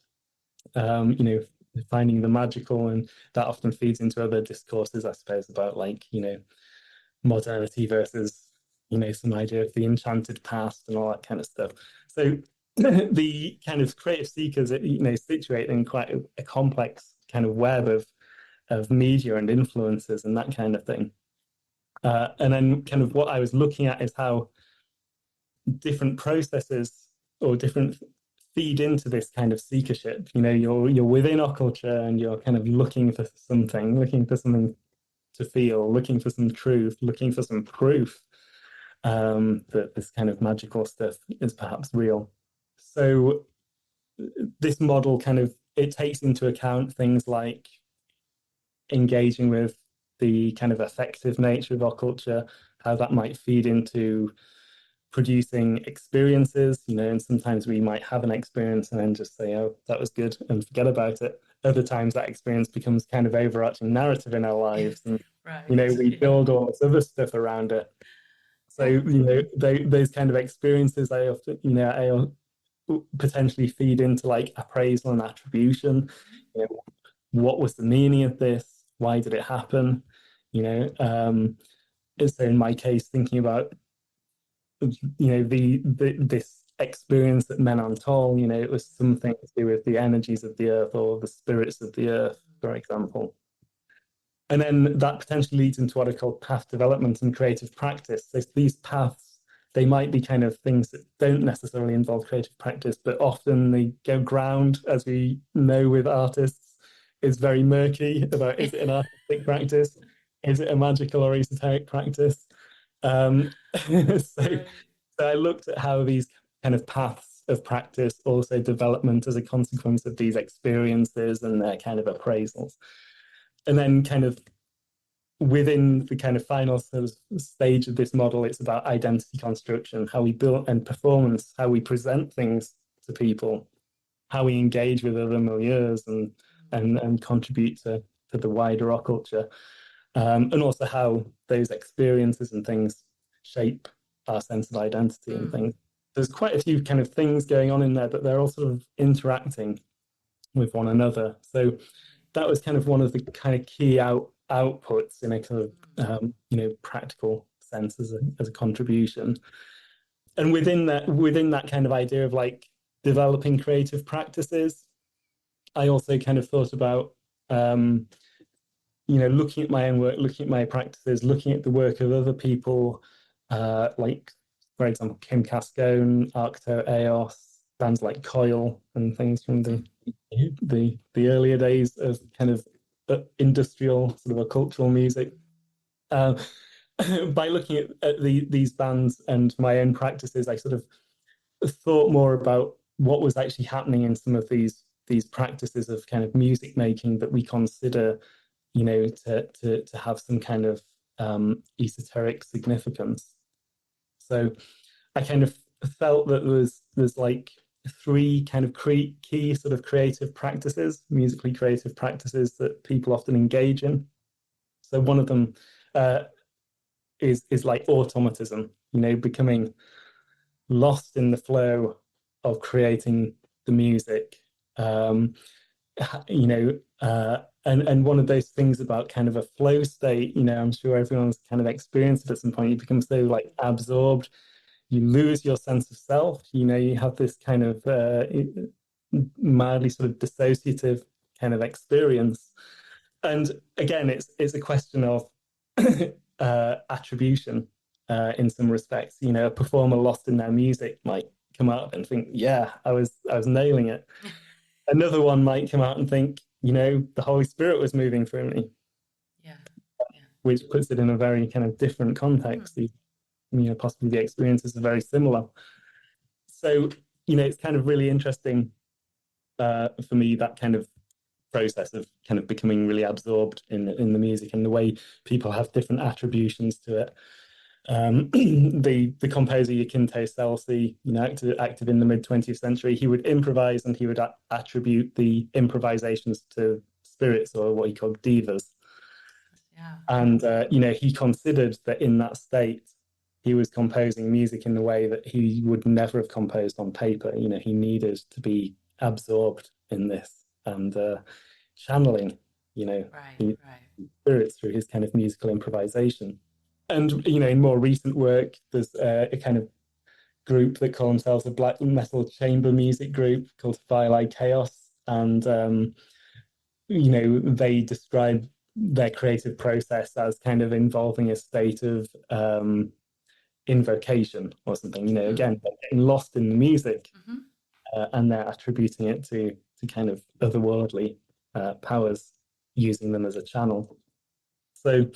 Finding the magical, and that often feeds into other discourses, I suppose, about like, modernity versus, some idea of the enchanted past and all that kind of stuff. So the kind of creative seekers, situate in quite a complex kind of web of media and influences and that kind of thing. And then kind of what I was looking at is how different processes or different feed into this kind of seekership. You're within occulture and you're kind of looking for something to feel, looking for some truth, looking for some proof that this kind of magical stuff is perhaps real. So this model kind of, it takes into account things like engaging with the kind of affective nature of occulture, how that might feed into producing experiences, and sometimes we might have an experience and then just say, oh, that was good, and forget about it. Other times that experience becomes kind of overarching narrative in our lives, and we build all this other stuff around it. So those kind of experiences, I often I potentially feed into like appraisal and attribution. What was the meaning of this? Why did it happen? So in my case, thinking about this experience that men untold, it was something to do with the energies of the earth or the spirits of the earth, for example. And then that potentially leads into what I call path development and creative practice. So these paths, they might be kind of things that don't necessarily involve creative practice, but often the ground, as we know with artists, is very murky about, is it an artistic practice? Is it a magical or esoteric practice? So I looked at how these kind of paths of practice also development as a consequence of these experiences and their kind of appraisals. And then kind of within the kind of final sort of stage of this model, it's about identity construction, how we build, and performance, how we present things to people, how we engage with other milieus and contribute to the wider occulture. And also how those experiences and things shape our sense of identity and things. There's quite a few kind of things going on in there, but they're all sort of interacting with one another. So that was kind of one of the kind of key outputs in a kind of practical sense as a contribution. And within that kind of idea of like developing creative practices, I also kind of thought about looking at my own work, looking at my practices, looking at the work of other people, like, for example, Kim Cascone, Arcto, Eos, bands like Coil, and things from the earlier days of kind of industrial sort of occultural music. By looking at these bands and my own practices, I sort of thought more about what was actually happening in some of these practices of kind of music making that we consider to have some kind of esoteric significance. So I kind of felt that there's like three kind of key sort of creative practices, musically creative practices that people often engage in. So one of them is like automatism, becoming lost in the flow of creating the music. And one of those things about kind of a flow state, I'm sure everyone's kind of experienced it at some point. You become so like absorbed, you lose your sense of self. You have this kind of mildly sort of dissociative kind of experience. And again, it's a question of attribution in some respects. A performer lost in their music might come out and think, yeah, I was nailing it. Another one might come out and think, the Holy Spirit was moving through me. Yeah. Which puts it in a very kind of different context. Possibly the experiences are very similar. So, it's kind of really interesting for me, that kind of process of kind of becoming really absorbed in the music and the way people have different attributions to it. The composer Yacinto Celsi, active in the mid-20th century, he would improvise and he would attribute the improvisations to spirits, or what he called divas. Yeah. And he considered that in that state he was composing music in the way that he would never have composed on paper. He needed to be absorbed in this and channeling spirits through his kind of musical improvisation. And, in more recent work, there's a kind of group that call themselves a black metal chamber music group called Violae Chaos. And, they describe their creative process as kind of involving a state of invocation or something. Again, they're getting lost in the music and they're attributing it to kind of otherworldly powers, using them as a channel. So,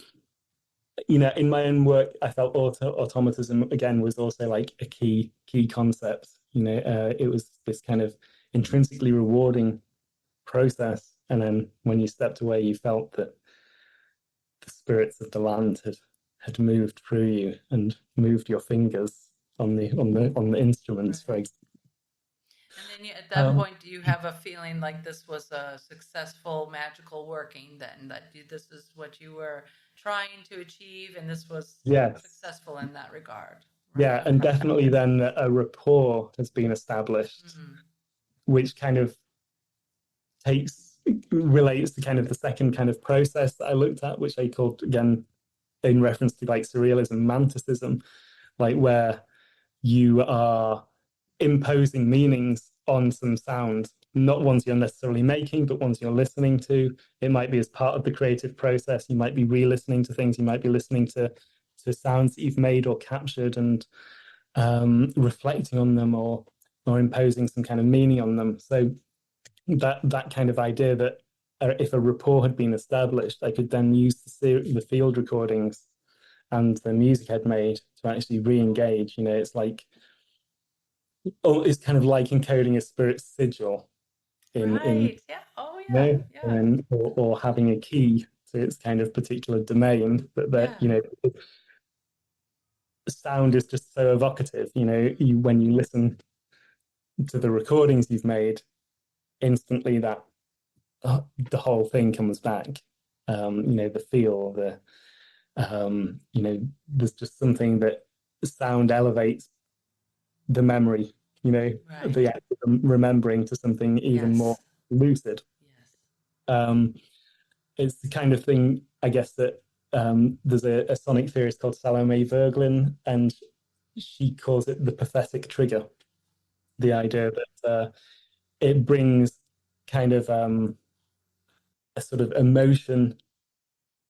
in my own work, I felt automatism again was also like a key concept. It was this kind of intrinsically rewarding process, and then when you stepped away, you felt that spirits of the land had moved through you and moved your fingers on the instruments, for example. And then at that point, do you have a feeling like this was a successful magical working then, that this is what you were trying to achieve and this was successful in that regard? Right? Yeah, and definitely then a rapport has been established, which kind of relates to kind of the second kind of process that I looked at, which I called, again, in reference to like surrealism, manticism, like where you are imposing meanings on some sound, not ones you're necessarily making, but ones you're listening to. It might be as part of the creative process. You might be re-listening to things. You might be listening to sounds that you've made or captured and reflecting on them or imposing some kind of meaning on them. So that kind of idea that if a rapport had been established, I could then use the field recordings and the music I'd made to actually re-engage. It's like, it's kind of like encoding a spirit's sigil or having a key to its kind of particular domain. That sound is just so evocative. When you listen to the recordings you've made, instantly that the whole thing comes back. The feel, there's just something that sound elevates the memory, the act of remembering to something even more lucid. It's the kind of thing, I guess, that there's a sonic theorist called Salome Verglin, and she calls it the pathetic trigger. The idea that it brings kind of a sort of emotion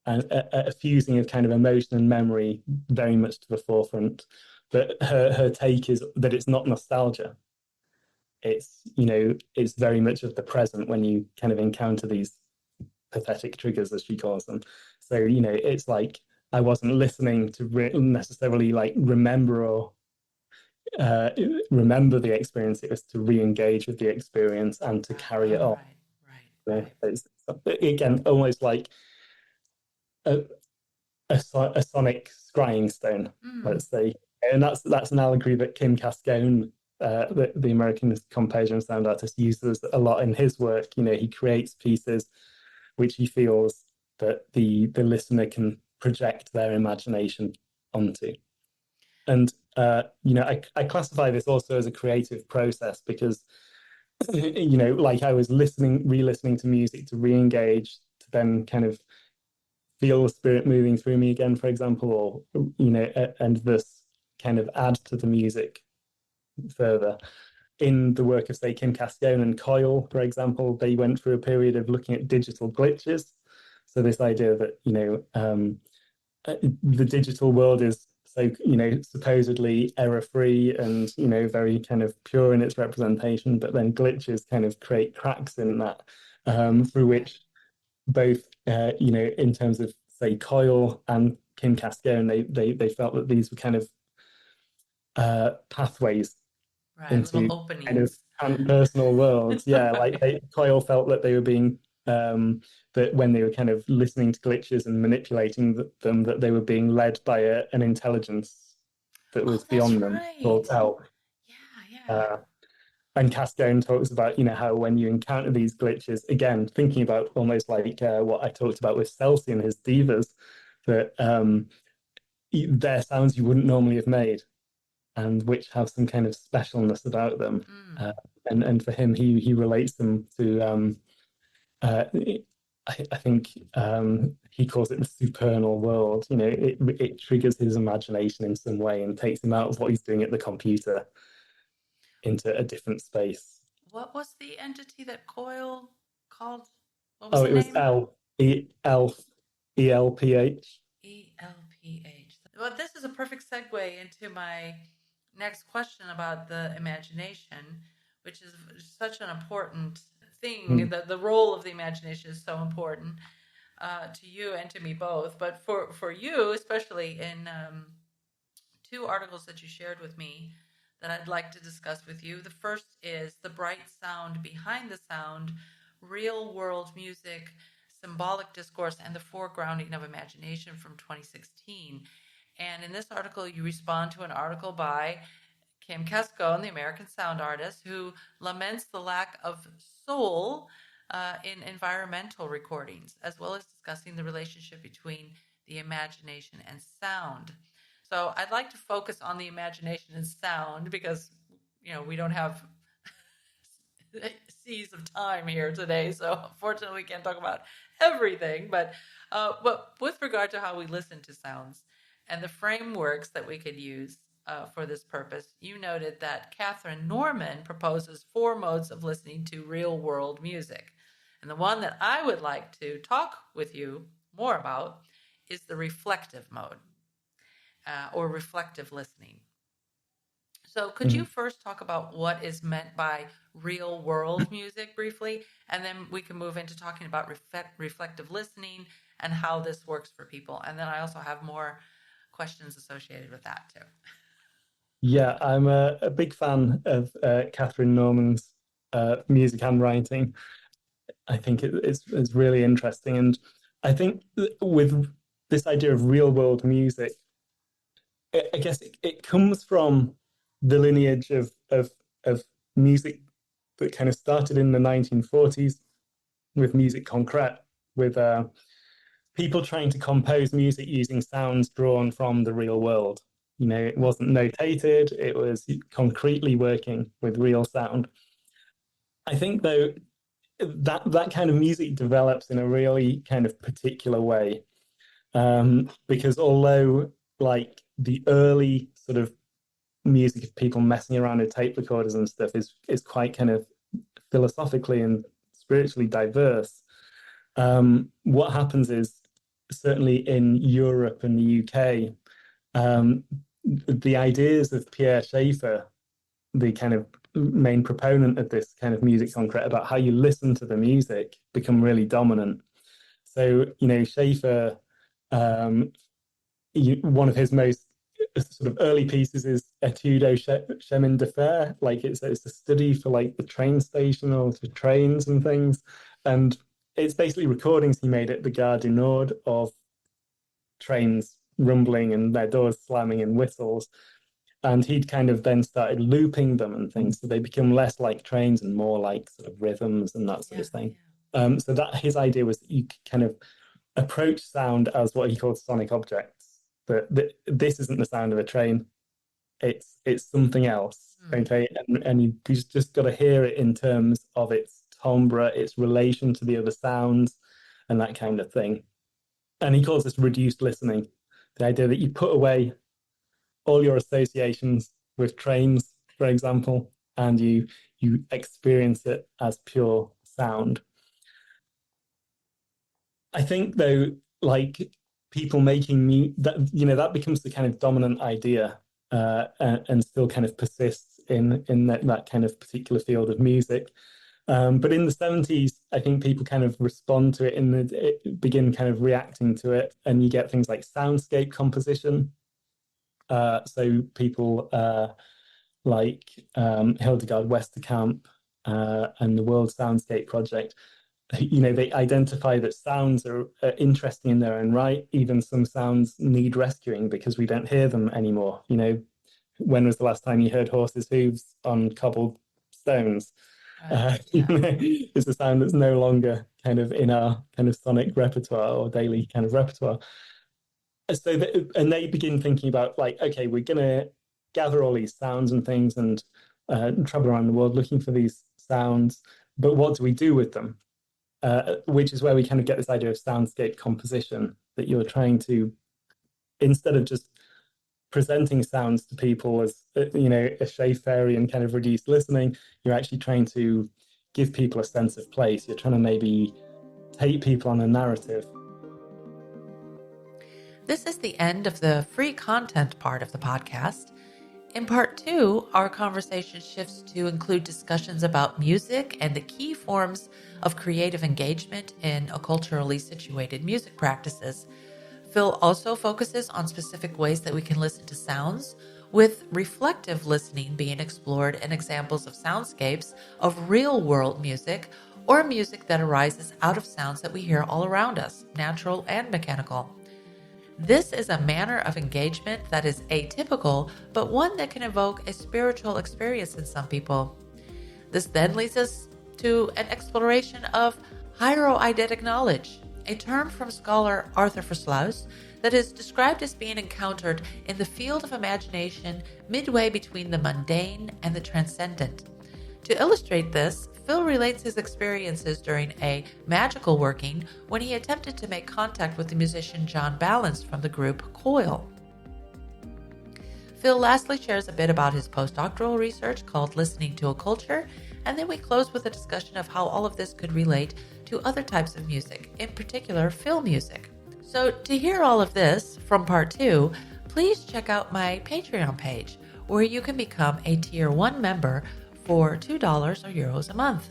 and a fusing of kind of emotion and memory very much to the forefront. But her take is that it's not nostalgia. It's very much of the present when you kind of encounter these pathetic triggers, as she calls them. So it's like I wasn't listening to necessarily like remember or remember the experience. It was to re-engage with the experience and to carry it on. Right. It's, again, almost like a sonic scrying stone, let's say. And that's an allegory that Kim Cascone, the American composer and sound artist, uses a lot in his work. He creates pieces which he feels that the listener can project their imagination onto. And I classify this also as a creative process because like I was re-listening to music to re-engage, to then kind of feel the spirit moving through me again, for example, or and thus kind of add to the music further. In the work of, say, Kim Cascone and Coyle, for example, they went through a period of looking at digital glitches. So this idea that the digital world is so supposedly error-free and very kind of pure in its representation, but then glitches kind of create cracks in that, through which both in terms of, say, Coyle and Kim Cascone, they felt that these were kind of pathways into kind of personal worlds. Coyle felt that they were being that when they were kind of listening to glitches and manipulating them, that they were being led by an intelligence that was beyond them, called El. And Cascone talks about, how when you encounter these glitches, again, thinking about almost like what I talked about with Celsi and his divas, that they're sounds you wouldn't normally have made, and which have some kind of specialness about them. And for him, he relates them to, I think he calls it the supernal world. It triggers his imagination in some way and takes him out of what he's doing at the computer into a different space. What was the entity that Coyle called? What was the name? It was ELPH. ELPH. Well, this is a perfect segue into my next question about the imagination, which is such an important thing. The role of the imagination is so important to you and to me both. But for you, especially in two articles that you shared with me that I'd like to discuss with you. The first is The Bright Sound Behind the Sound, Real World Music, Symbolic Discourse and the Foregrounding of Imagination from 2016. And in this article, you respond to an article by Kim Cascone, the American sound artist, who laments the lack of soul in environmental recordings, as well as discussing the relationship between the imagination and sound. So I'd like to focus on the imagination and sound because, we don't have seas of time here today. So unfortunately, we can't talk about everything. But with regard to how we listen to sounds and the frameworks that we could use for this purpose, you noted that Catherine Norman proposes 4 modes of listening to real-world music. And the one that I would like to talk with you more about is the reflective mode, or reflective listening. So could you first talk about what is meant by real-world music briefly, and then we can move into talking about reflective listening and how this works for people. And then I also have more questions associated with that too. Yeah, I'm a big fan of Catherine Norman's music and writing. I think it's really interesting. And I think with this idea of real-world music, I guess it comes from the lineage of music that kind of started in the 1940s with musique concrète, with people trying to compose music using sounds drawn from the real world. It wasn't notated, it was concretely working with real sound. I think, though, that kind of music develops in a really kind of particular way, because although like the early sort of music of people messing around with tape recorders and stuff is quite kind of philosophically and spiritually diverse, what happens is, certainly in Europe and the UK, the ideas of Pierre Schaeffer, the kind of main proponent of this kind of musique concrète, about how you listen to the music, become really dominant. So, Schaeffer, one of his most sort of early pieces is Etude au chemin de fer. Like it's a study for like the train station or for trains and things. And it's basically recordings he made at the Gare du Nord of trains rumbling and their doors slamming and whistles. And he'd kind of then started looping them and things, so they become less like trains and more like sort of rhythms and that sort of thing. Yeah. So that his idea was that you kind of approach sound as what he called sonic objects. That this isn't the sound of a train; it's something else. Okay, and you just got to hear it in terms of its timbre, its relation to the other sounds, and that kind of thing. And he calls this reduced listening. The idea that you put away all your associations with trains, for example, and you experience it as pure sound. I think, though, like people making that becomes the kind of dominant idea, and still kind of persists in that kind of particular field of music. But in the 70s, I think people kind of respond to it begin kind of reacting to it, and you get things like soundscape composition. So people like Hildegard Westerkamp and the World Soundscape Project, they identify that sounds are interesting in their own right. Even some sounds need rescuing because we don't hear them anymore. When was the last time you heard horses' hooves on cobbled stones? It's a sound that's no longer kind of in our kind of sonic repertoire or daily kind of repertoire. So and they begin thinking about like, okay, we're going to gather all these sounds and things and travel around the world looking for these sounds, but what do we do with them? Which is where we kind of get this idea of soundscape composition, that you're trying to, instead of just presenting sounds to people as a Schaefferian kind of reduced listening, you're actually trying to give people a sense of place. You're trying to maybe take people on a narrative. This is the end of the free content part of the podcast. In part 2, our conversation shifts to include discussions about music and the key forms of creative engagement in occulturally situated music practices. Phil also focuses on specific ways that we can listen to sounds, with reflective listening being explored in examples of soundscapes of real-world music or music that arises out of sounds that we hear all around us, natural and mechanical. This is a manner of engagement that is atypical, but one that can evoke a spiritual experience in some people. This then leads us to an exploration of hieroeidetic knowledge, a term from scholar Arthur Verslaus that is described as being encountered in the field of imagination midway between the mundane and the transcendent. To illustrate this, Phil relates his experiences during a magical working when he attempted to make contact with the musician John Balance from the group Coil. Phil lastly shares a bit about his postdoctoral research called Listening to Occulture, and then we close with a discussion of how all of this could relate to other types of music, in particular film music. So to hear all of this from part 2, please check out my Patreon page, where you can become a Tier 1 member for $2 or euros a month.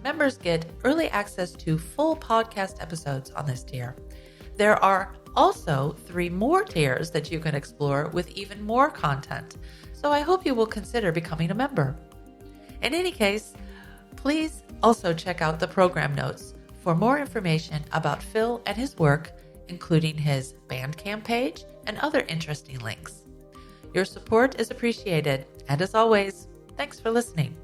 Members get early access to full podcast episodes on this tier. There are also 3 more tiers that you can explore with even more content, so I hope you will consider becoming a member. In any case, please also check out the program notes for more information about Phil and his work, including his Bandcamp page and other interesting links. Your support is appreciated, and as always, thanks for listening.